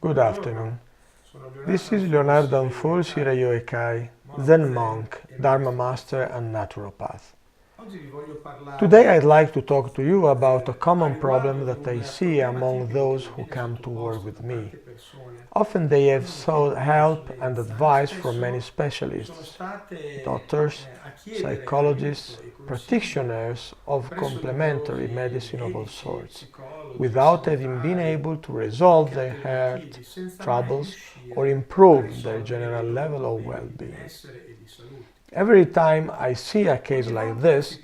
Good afternoon. This is Leonardo Anfolsi Reyoekai, Zen monk, Dharma master and naturopath. Today I'd like to talk to you about a common problem that I see among those who come to work with me. Often they have sought help and advice from many specialists, doctors, psychologists, practitioners of complementary medicine of all sorts, without having been able to resolve their health troubles or improve their general level of well-being. Every time I see a case like this,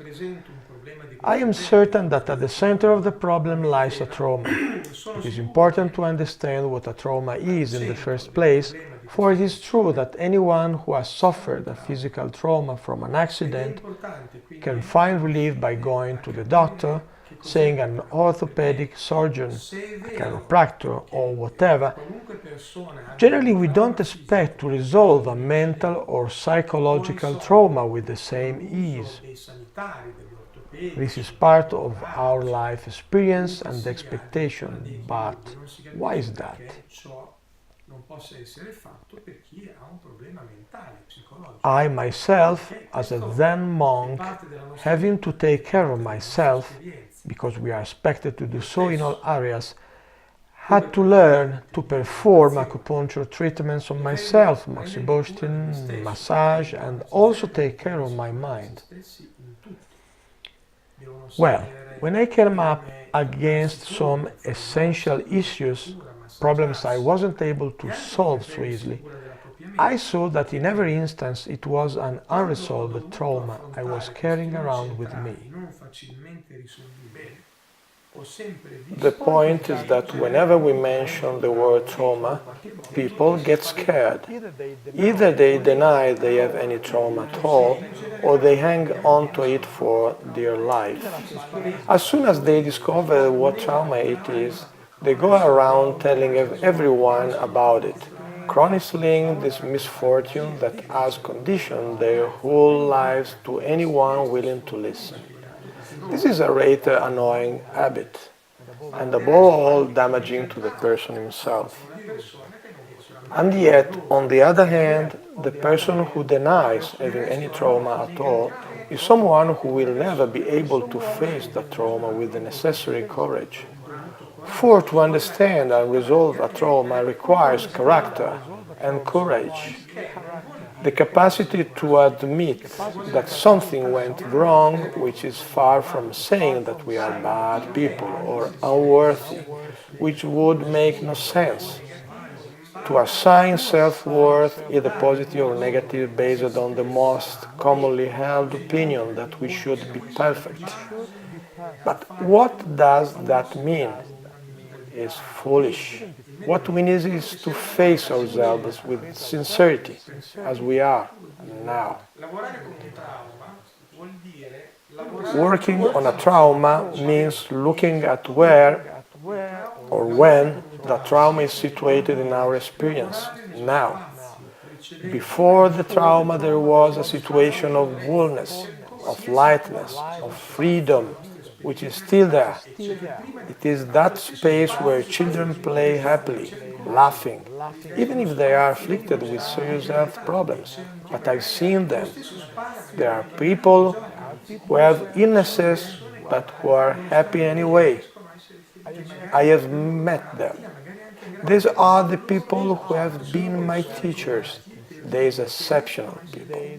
I am certain that at the center of the problem lies a trauma. It is important to understand what a trauma is in the first place, for it is true that anyone who has suffered a physical trauma from an accident can find relief by going to the doctor, seeing an orthopedic surgeon, a chiropractor, or whatever. Generally, we don't expect to resolve a mental or psychological trauma with the same ease. This is part of our life experience and expectation, but why is that? I myself, as a Zen monk, having to take care of myself, because we are expected to do so in all areas, had to learn to perform acupuncture treatments on myself, moxibustion, massage, and also take care of my mind. Well, when I came up against some essential issues, problems I wasn't able to solve so easily, I saw that in every instance it was an unresolved trauma I was carrying around with me. The point is that whenever we mention the word trauma, people get scared. Either they deny they have any trauma at all, or they hang on to it for dear life. As soon as they discover what trauma it is, they go around telling everyone about it, chronicling this misfortune that has conditioned their whole lives to anyone willing to listen. This is a rather annoying habit, and above all damaging to the person himself. And yet, on the other hand, the person who denies having any trauma at all is someone who will never be able to face that trauma with the necessary courage. For to understand and resolve a trauma requires character and courage. The capacity to admit that something went wrong, which is far from saying that we are bad people or unworthy, which would make no sense. To assign self-worth, either positive or negative, based on the most commonly held opinion that we should be perfect. But what does that mean? It's foolish. What we need is to face ourselves with sincerity, as we are now. Working on a trauma means looking at where or when the trauma is situated in our experience, now. Before the trauma there was a situation of wholeness, of lightness, of freedom, which is still there. It is that space where children play happily, laughing, even if they are afflicted with serious health problems. But I've seen them. There are people who have illnesses but who are happy anyway. I have met them. These are the people who have been my teachers. These exceptional people.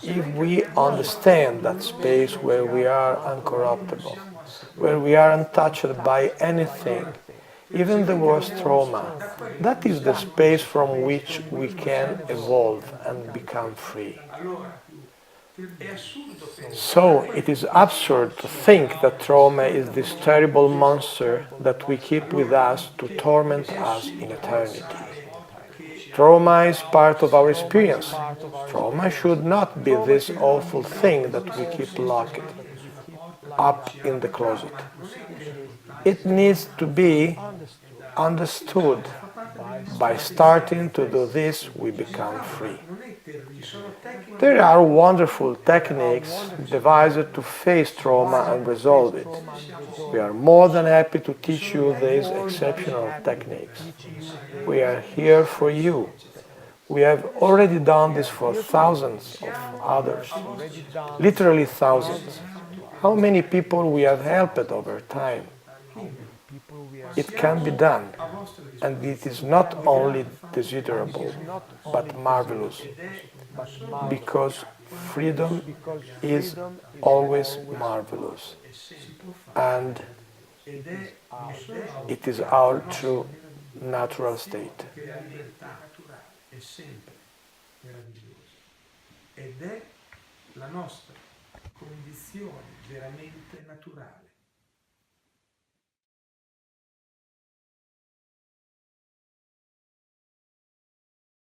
If we understand that space where we are uncorruptible, where we are untouched by anything, even the worst trauma, that is the space from which we can evolve and become free. So it is absurd to think that trauma is this terrible monster that we keep with us to torment us in eternity. Trauma is part of our experience. Trauma should not be this awful thing that we keep locked up in the closet. It needs to be understood. By starting to do this, we become free. There are wonderful techniques devised to face trauma and resolve it. We are more than happy to teach you these exceptional techniques. We are here for you. We have already done this for thousands of others, literally thousands. How many people we have helped over time? It can be done, and it is not only desirable, but marvelous, because freedom is always marvelous, and it is our true natural state. È sempre meraviglioso ed è la nostra condizione veramente naturale.